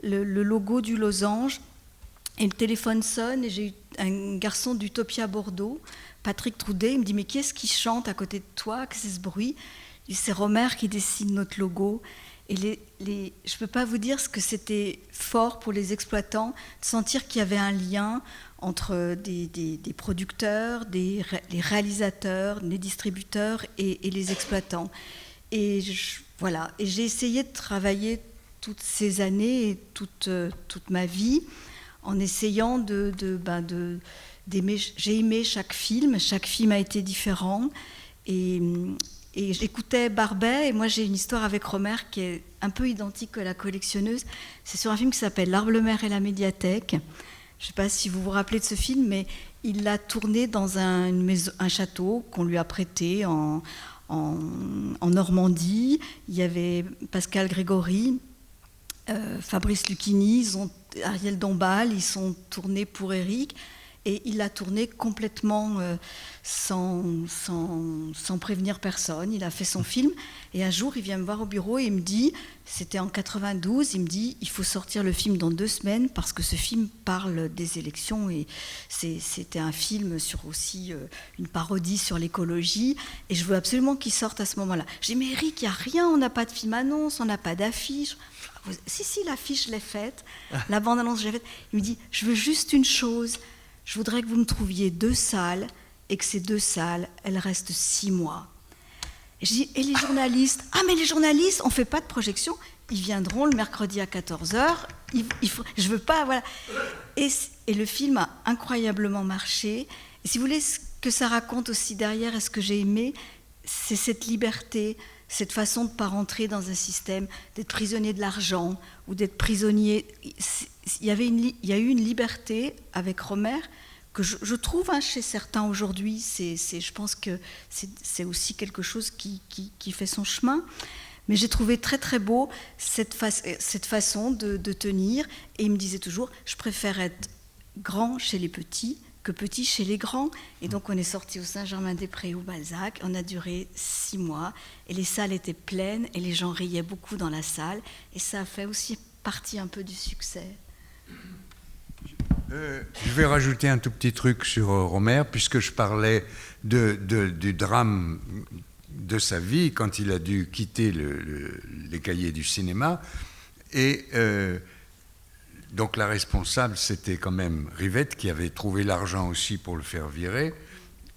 le logo du losange. Et le téléphone sonne et j'ai eu un garçon d'Utopia Bordeaux, Patrick Troudet. Il me dit « Mais qui est-ce qui chante à côté de toi? Qu'est-ce que c'est ce bruit ?» C'est Romer qui dessine notre logo. Et je ne peux pas vous dire ce que c'était fort pour les exploitants de sentir qu'il y avait un lien entre des producteurs, les réalisateurs, les distributeurs et les exploitants. Et voilà. Et j'ai essayé de travailler toutes ces années et toute ma vie en essayant d'aimer. J'ai aimé chaque film a été différent. Et j'écoutais Barbet, et moi j'ai une histoire avec Romer qui est un peu identique à La Collectionneuse. C'est sur un film qui s'appelle L'Arbre, le Maire et la médiathèque. Je ne sais pas si vous vous rappelez de ce film, mais il l'a tourné dans un château qu'on lui a prêté en Normandie. Il y avait Pascal Grégory, Fabrice Lucchini, Ariel Dombal, ils sont tournés pour Eric. Et il l'a tourné complètement sans prévenir personne. Il a fait son film. Et un jour, il vient me voir au bureau et il me dit, c'était en 92, il me dit, il faut sortir le film dans 2 semaines parce que ce film parle des élections et c'était un film sur aussi une parodie sur l'écologie. Et je veux absolument qu'il sorte à ce moment-là. J'ai dit, mais Eric, il n'y a rien, on n'a pas de film-annonce, on n'a pas d'affiche. Si, l'affiche, je l'ai faite. La bande-annonce, je l'ai faite. Il me dit, je veux juste une chose. Je voudrais que vous me trouviez 2 salles et que ces 2 salles, elles restent 6 mois. Et je dis, et les journalistes? Ah, mais les journalistes, on ne fait pas de projection. Ils viendront le mercredi à 14h. Je veux pas, voilà. Et le film a incroyablement marché. Et si vous voulez, ce que ça raconte aussi derrière et ce que j'ai aimé, c'est cette liberté, cette façon de ne pas rentrer dans un système, d'être prisonnier de l'argent ou d'être prisonnier. Il y a eu une liberté avec Romer que je trouve chez certains aujourd'hui. Je pense que c'est aussi quelque chose qui fait son chemin. Mais j'ai trouvé très très beau cette façon de tenir. Et il me disait toujours, je préfère être grand chez les petits que petit chez les grands. Et donc on est sorti au Saint-Germain-des-Prés ou Balzac. On a duré 6 mois et les salles étaient pleines et les gens riaient beaucoup dans la salle. Et ça a fait aussi partie un peu du succès. Je vais rajouter un tout petit truc sur Romer, puisque je parlais du drame de sa vie quand il a dû quitter les cahiers du cinéma. Et donc la responsable, c'était quand même Rivette, qui avait trouvé l'argent aussi pour le faire virer.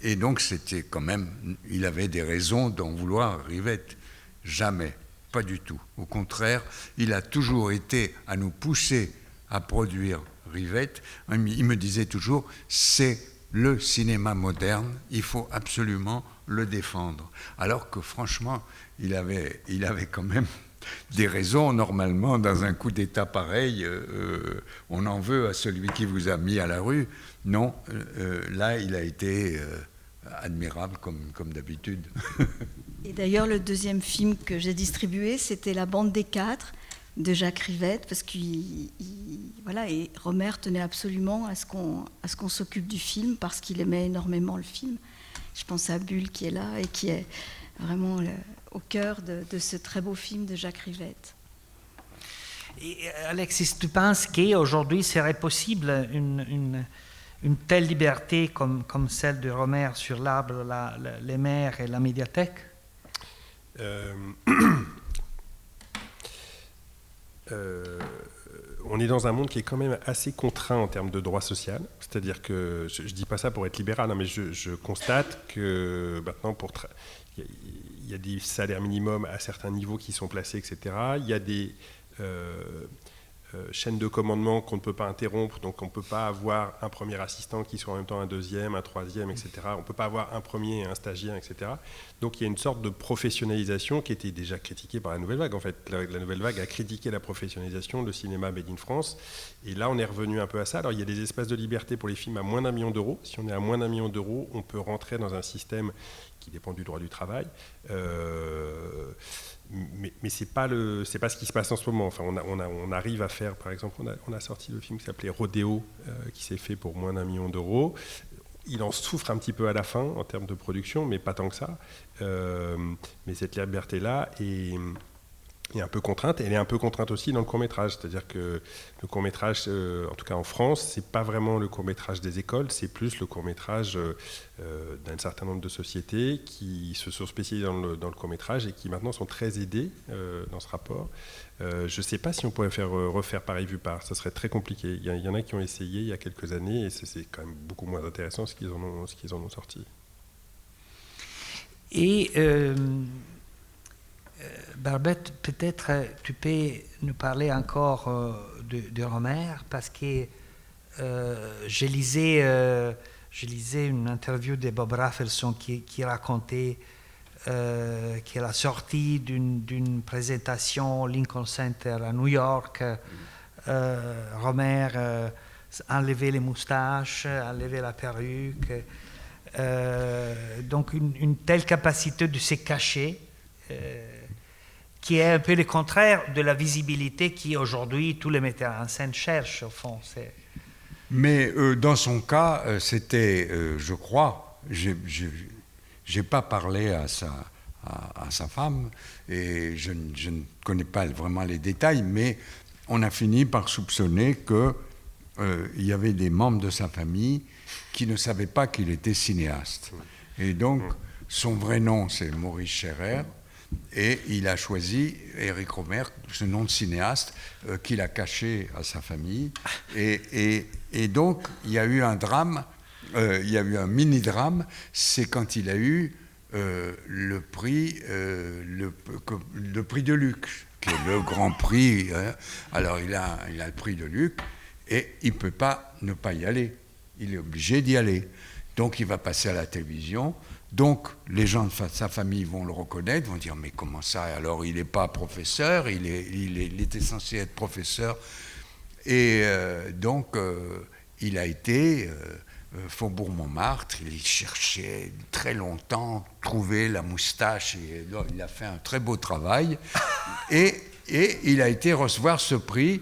Et donc c'était quand même, il avait des raisons d'en vouloir Rivette. Jamais, pas du tout. Au contraire, il a toujours été à nous pousser à produire Rivette. Il me disait toujours, c'est le cinéma moderne, il faut absolument le défendre. Alors que franchement, il avait quand même des raisons. Normalement, dans un coup d'État pareil, on en veut à celui qui vous a mis à la rue. Non, là, il a été admirable comme d'habitude. Et d'ailleurs, le 2e film que j'ai distribué, c'était La Bande des 4 de Jacques Rivette, parce voilà, et Romer tenait absolument à ce qu'on s'occupe du film, parce qu'il aimait énormément le film. Je pense à Bulle qui est là et qui est vraiment au cœur de ce très beau film de Jacques Rivette. Et Alexis, tu penses qu'aujourd'hui serait possible une telle liberté comme celle de Romer sur l'Arbre, les mers et la médiathèque? On est dans un monde qui est quand même assez contraint en termes de droit social. C'est-à-dire que, je ne dis pas ça pour être libéral, hein, mais je constate que maintenant, il y a des salaires minimums à certains niveaux qui sont placés, etc. Il y a des chaînes de commandement qu'on ne peut pas interrompre, donc on ne peut pas avoir un premier assistant qui soit en même temps un deuxième, un troisième, etc. On ne peut pas avoir un premier et un stagiaire, etc. Donc il y a une sorte de professionnalisation qui était déjà critiquée par la Nouvelle Vague. En fait, la Nouvelle Vague a critiqué la professionnalisation, le cinéma made in France, et là on est revenu un peu à ça. Alors il y a des espaces de liberté pour les films à moins d'1 million d'euros. Si on est à moins d'1 million d'euros, on peut rentrer dans un système qui dépend du droit du travail. Mais c'est pas ce qui se passe en ce moment. Enfin, on arrive à faire, par exemple, on a sorti le film qui s'appelait Rodéo, qui s'est fait pour moins d'1 million d'euros. il en souffre un petit peu à la fin en termes de production, mais pas tant que ça. Mais cette liberté-là est un peu contrainte. Elle est un peu contrainte aussi dans le court-métrage. C'est-à-dire que le court-métrage, en tout cas en France, c'est pas vraiment le court-métrage des écoles, c'est plus le court-métrage d'un certain nombre de sociétés qui se sont spécialisées dans le court-métrage et qui maintenant sont très aidées dans ce rapport. Je ne sais pas si on pourrait refaire pareil vu par. Ça serait très compliqué. Il y en a qui ont essayé il y a quelques années et c'est quand même beaucoup moins intéressant ce qu'ils en ont sorti. Et Barbette, peut-être tu peux nous parler encore de Rohmer, parce que je lisais une interview de Bob Rafelson qui racontait qu'à la sortie d'une présentation Lincoln Center à New York, Rohmer enlevait les moustaches, enlevait la perruque, donc une telle capacité de se cacher, qui est un peu le contraire de la visibilité qu'aujourd'hui tous les metteurs en scène cherchent, au fond. Mais dans son cas, c'était, je crois, j'ai pas parlé à sa femme, et je ne connais pas vraiment les détails, mais on a fini par soupçonner qu'il y avait des membres de sa famille qui ne savaient pas qu'il était cinéaste. Et donc, son vrai nom, c'est Maurice Scherrer, et il a choisi Éric Rohmer, ce nom de cinéaste, qu'il a caché à sa famille. Et donc, il y a eu un drame, il y a eu un mini-drame, c'est quand il a eu le prix de Luc, qui est le grand prix. Alors, il a le prix de Luc, et il ne peut pas ne pas y aller. Il est obligé d'y aller. Donc, il va passer à la télévision. Donc, les gens de sa famille vont le reconnaître, vont dire « Mais comment ça? Alors, il n'est pas professeur, il était censé être professeur. » Et donc, il a été Faubourg Montmartre, il cherchait très longtemps, trouver la moustache, et il a fait un très beau travail. Et il a été recevoir ce prix.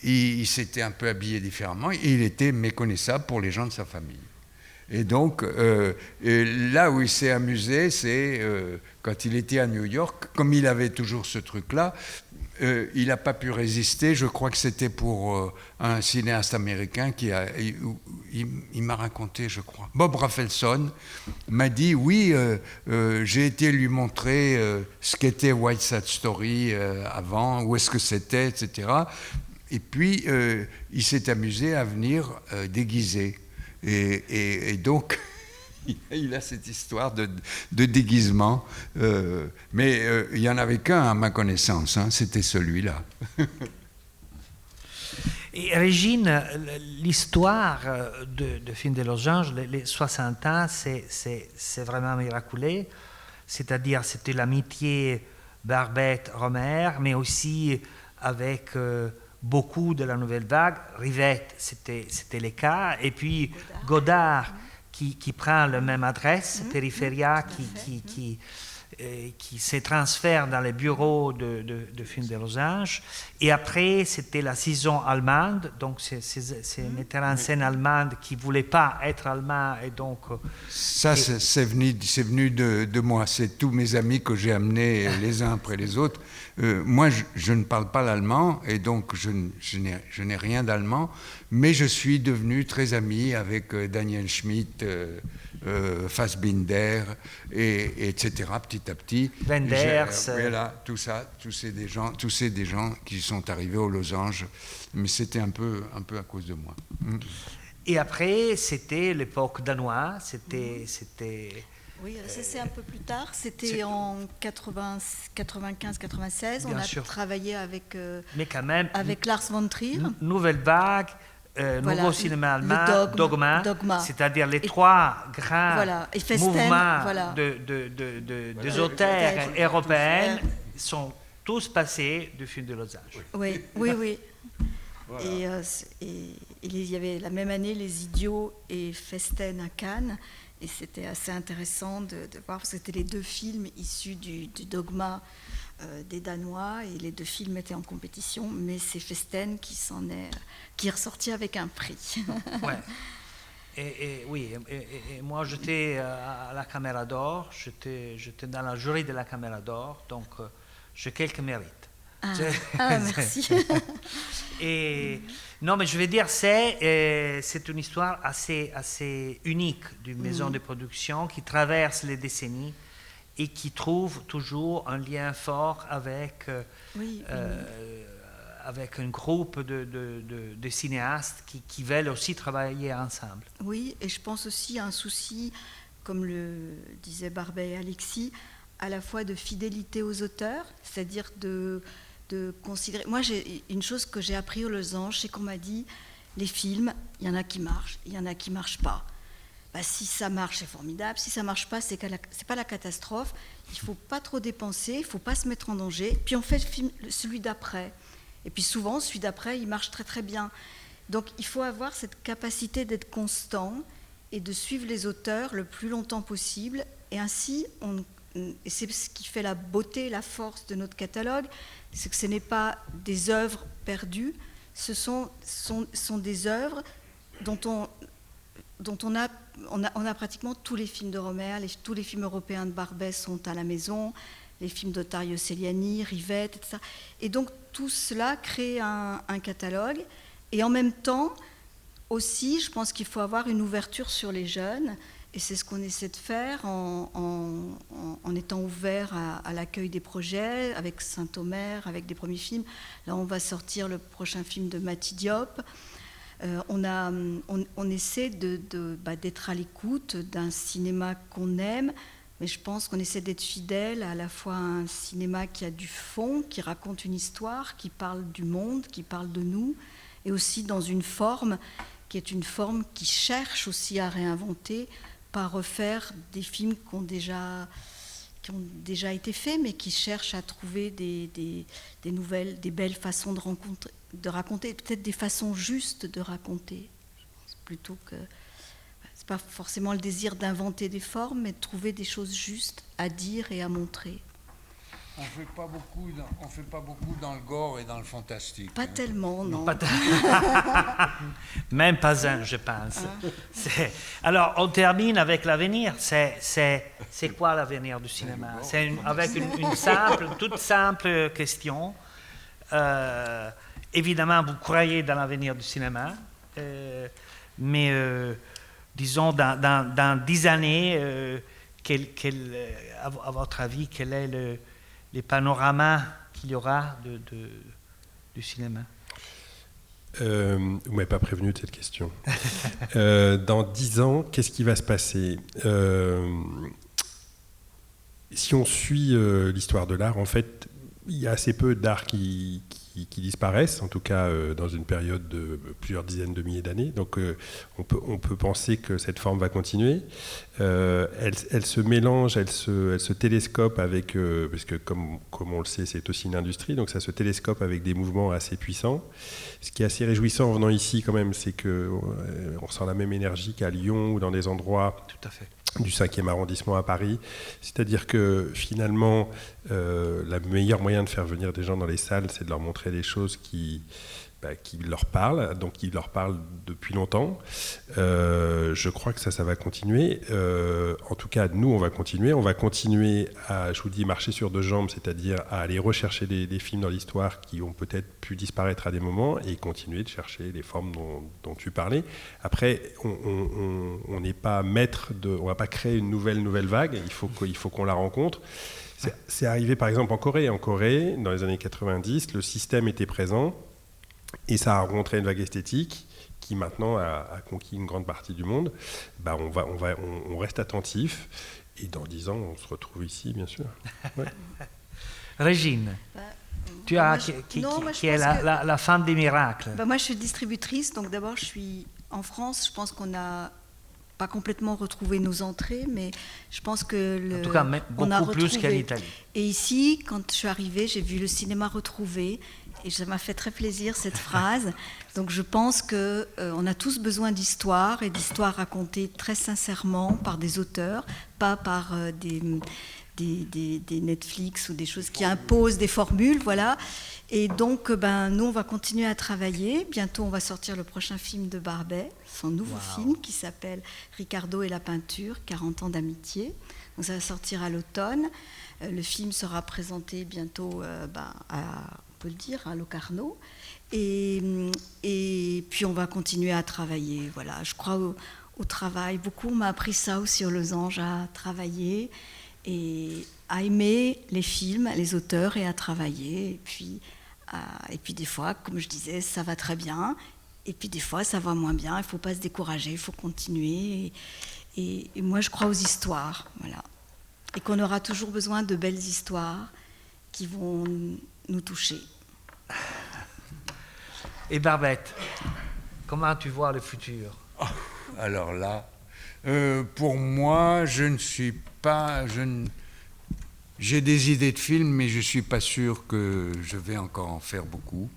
Il s'était un peu habillé différemment, et il était méconnaissable pour les gens de sa famille. Et donc, là où il s'est amusé, c'est quand il était à New York, comme il avait toujours ce truc-là, il n'a pas pu résister. Je crois que c'était pour un cinéaste américain il m'a raconté, je crois. Bob Rafelson m'a dit, oui, j'ai été lui montrer ce qu'était West Side Story avant, où est-ce que c'était, etc. Et puis, il s'est amusé à venir déguisé. Et donc, il a cette histoire de déguisement. Mais il n'y en avait qu'un à ma connaissance, c'était celui-là. Et Régine, l'histoire de Film de Los Angeles, les 60 ans, c'est vraiment miraculé. C'est-à-dire, c'était l'amitié Barbette-Rohmer, mais aussi avec beaucoup de la nouvelle vague. Rivette, c'était le cas. Et puis Godard qui prend la même adresse, Périphéria, qui se transfère dans les bureaux de Film de Los Angeles. Et après, c'était la saison allemande, donc c'est un metteur en scène allemand qui ne voulait pas être allemand. Et donc, ça, c'est venu de moi. C'est tous mes amis que j'ai amenés les uns après les autres. Moi, je ne parle pas l'allemand, et donc je n'ai rien d'allemand, mais je suis devenu très ami avec Daniel Schmitt, Fassbinder, etc. Petit à petit. Wenders. Voilà, tout ça, tous ces des gens qui sont arrivés aux losanges, mais c'était un peu à cause de moi. Et après, c'était l'époque danoise, c'était Oui, ça c'est un peu plus tard, c'était en 95-96, on a travaillé avec, mais quand même, avec Lars von Trier. Nouvelle vague, nouveau cinéma allemand, Dogma. C'est-à-dire les trois grands mouvements des auteurs européens sont tous passés du film de Los Angeles. Oui. Voilà. Et il y avait la même année Les Idiots et Festen à Cannes, et c'était assez intéressant de voir, parce que c'était les deux films issus du Dogma des Danois, et les deux films étaient en compétition, mais c'est Festen qui est ressorti avec un prix. Ouais. Oui, et moi j'étais à la Caméra d'Or, j'étais dans la jury de la Caméra d'Or, donc j'ai quelques mérites. Merci. Et non, mais je veux dire, c'est une histoire assez unique d'une maison de production qui traverse les décennies et qui trouve toujours un lien fort avec, avec un groupe de cinéastes qui veulent aussi travailler ensemble. Oui, et je pense aussi à un souci, comme le disaient Barbet et Alexis, à la fois de fidélité aux auteurs, c'est-à-dire de considérer... Moi, j'ai une chose que j'ai appris aux losanges, c'est qu'on m'a dit, les films, il y en a qui marchent, il y en a qui ne marchent pas. Si ça marche, c'est formidable. Si ça ne marche pas, c'est pas la catastrophe. Il ne faut pas trop dépenser, il ne faut pas se mettre en danger. Puis on fait le film, celui d'après. Et puis souvent, celui d'après, il marche très très bien. Donc il faut avoir cette capacité d'être constant et de suivre les auteurs le plus longtemps possible. Et ainsi, et c'est ce qui fait la beauté, la force de notre catalogue, c'est que ce n'est pas des œuvres perdues, ce sont des œuvres dont on a pratiquement tous les films de Rohmer, tous les films européens de Barbet sont à la maison, les films d'Ottario Celiani, Rivette, etc. Et donc tout cela crée un catalogue. Et en même temps, aussi, je pense qu'il faut avoir une ouverture sur les jeunes. Et c'est ce qu'on essaie de faire en étant ouvert à l'accueil des projets, avec Saint-Omer, avec des premiers films. Là, on va sortir le prochain film de Mati Diop. On essaie d'être à l'écoute d'un cinéma qu'on aime, mais je pense qu'on essaie d'être fidèle à la fois à un cinéma qui a du fond, qui raconte une histoire, qui parle du monde, qui parle de nous, et aussi dans une forme qui est une forme qui cherche aussi à réinventer, pas refaire des films qui ont déjà été faits, mais qui cherchent à trouver des nouvelles, des belles façons de raconter, peut-être des façons justes de raconter, plutôt que... C'est pas forcément le désir d'inventer des formes, mais de trouver des choses justes à dire et à montrer. On fait pas beaucoup dans le gore et dans le fantastique. Pas tellement, non. Même pas un, je pense. Alors, on termine avec l'avenir. C'est quoi l'avenir du cinéma? Avec une toute simple question. Évidemment, vous croyez dans l'avenir du cinéma, mais disons, dans 10 années, à votre avis, quel est les panoramas qu'il y aura du cinéma? Vous ne m'avez pas prévenu de cette question. Dans 10 ans, qu'est-ce qui va se passer? Si on suit l'histoire de l'art, en fait, il y a assez peu d'art qui disparaissent, en tout cas dans une période de plusieurs dizaines de milliers d'années. Donc on peut penser que cette forme va continuer. Elle se mélange, elle se télescope avec, parce que comme on le sait, c'est aussi une industrie, donc ça se télescope avec des mouvements assez puissants. Ce qui est assez réjouissant en venant ici quand même, c'est qu'on ressent la même énergie qu'à Lyon ou dans des endroits... Tout à fait. Du 5e arrondissement à Paris. C'est-à-dire que finalement, le meilleur moyen de faire venir des gens dans les salles, c'est de leur montrer des choses qui leur parlent, donc qui leur parlent depuis longtemps. Je crois que ça va continuer. En tout cas, nous, on va continuer. On va continuer à, je vous dis, marcher sur deux jambes, c'est-à-dire à aller rechercher des films dans l'histoire qui ont peut-être pu disparaître à des moments et continuer de chercher les formes dont tu parlais. Après, on n'est pas maître on va pas créer une nouvelle vague. Il faut qu'on la rencontre. C'est arrivé, par exemple, en Corée. En Corée, dans les années 90, le système était présent. Et ça a rencontré une vague esthétique qui maintenant a conquis une grande partie du monde. On reste attentif et dans 10 ans, on se retrouve ici, bien sûr. Ouais. Régine, qui est la femme des miracles. Moi, je suis distributrice, donc d'abord, je suis en France. Je pense qu'on n'a pas complètement retrouvé nos entrées, mais je pense que en tout cas, beaucoup plus qu'en Italie. Et ici, quand je suis arrivée, j'ai vu le cinéma retrouvé. Et ça m'a fait très plaisir, cette phrase. Donc je pense qu'on a tous besoin d'histoires, et d'histoires racontées très sincèrement par des auteurs, pas par des des Netflix ou des choses qui imposent des formules, voilà. Et donc, nous, on va continuer à travailler. Bientôt, on va sortir le prochain film de Barbet, son nouveau film qui s'appelle Ricardo et la peinture, 40 ans d'amitié. Donc, ça va sortir à l'automne. Le film sera présenté bientôt, on peut le dire, à Locarno. Et puis, on va continuer à travailler. Voilà, je crois au travail. Beaucoup, on m'a appris ça aussi aux Losanges, à travailler et à aimer les films, les auteurs et à travailler. Et puis des fois, comme je disais, ça va très bien. Et puis des fois, ça va moins bien. Il ne faut pas se décourager, il faut continuer. Et moi, je crois aux histoires. Voilà. Et qu'on aura toujours besoin de belles histoires qui vont nous toucher. Et Barbette, comment tu vois le futur? Alors là, pour moi, je ne suis pas... J'ai des idées de films, mais je ne suis pas sûr que je vais encore en faire beaucoup.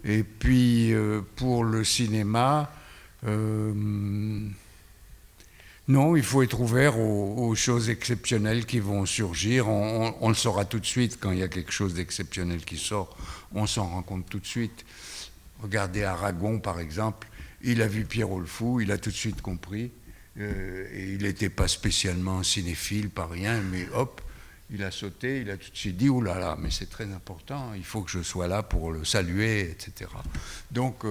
Et puis, pour le cinéma, non, il faut être ouvert aux choses exceptionnelles qui vont surgir. On le saura tout de suite quand il y a quelque chose d'exceptionnel qui sort. On s'en rend compte tout de suite. Regardez Aragon, par exemple. Il a vu Pierrot le Fou, il a tout de suite compris. Et il n'était pas spécialement cinéphile, pas rien, mais hop, il a sauté, il a tout de suite dit « Ouh là là, mais c'est très important, il faut que je sois là pour le saluer, etc. » Donc...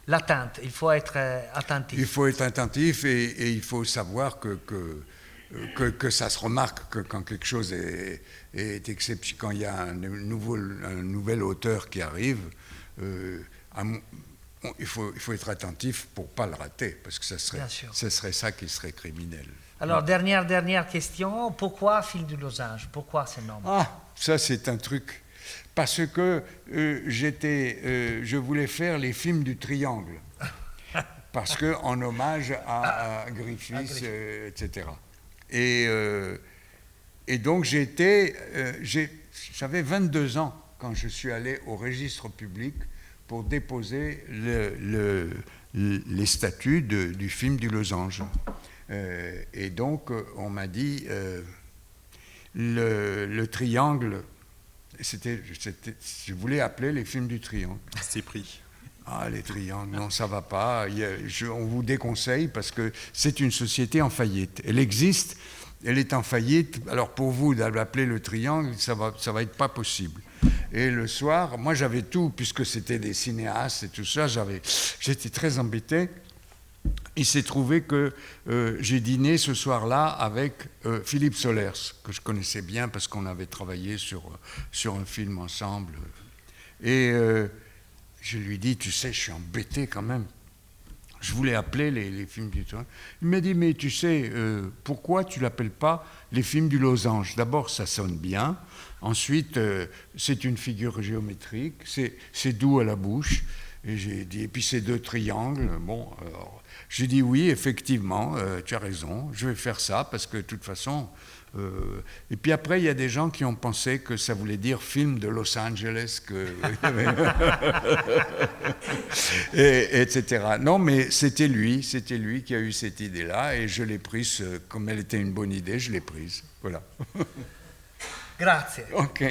l'attente, il faut être attentif. Il faut être attentif et il faut savoir que ça se remarque que quand quelque chose est exceptionnel, quand il y a un nouvel auteur qui arrive, il faut être attentif pour ne pas le rater, parce que ce serait ça qui serait criminel. Alors, dernière question, pourquoi Film du Losange? Pourquoi ce nom? Ça c'est un truc, parce que je voulais faire les films du Triangle, parce que en hommage à Griffith, etc. Et donc j'avais 22 ans quand je suis allé au registre public pour déposer les statuts du film du Losange. Et donc, on m'a dit, le triangle, je voulais appeler les films du triangle. C'est pris. Les triangles, non, ça ne va pas. On vous déconseille parce que c'est une société en faillite. Elle existe, elle est en faillite. Alors, pour vous, d'appeler le triangle, ça va être pas possible. Et le soir, moi j'avais tout, puisque c'était des cinéastes et tout ça, j'étais très embêté. Il s'est trouvé que j'ai dîné ce soir-là avec Philippe Solers, que je connaissais bien parce qu'on avait travaillé sur un film ensemble. Et je lui dis, tu sais, je suis embêté quand même. Je voulais appeler les films du triangle. Il m'a dit, mais tu sais, pourquoi tu ne l'appelles pas les films du Losange? D'abord, ça sonne bien. Ensuite, c'est une figure géométrique, c'est doux à la bouche. Et j'ai dit, et puis ces deux triangles, bon, alors, j'ai dit oui, effectivement, tu as raison, je vais faire ça, parce que de toute façon... et puis après, il y a des gens qui ont pensé que ça voulait dire film de Los Angeles, etc. Non, mais c'était lui qui a eu cette idée-là, et je l'ai prise, comme elle était une bonne idée, je l'ai prise. Voilà. Grazie. Ok.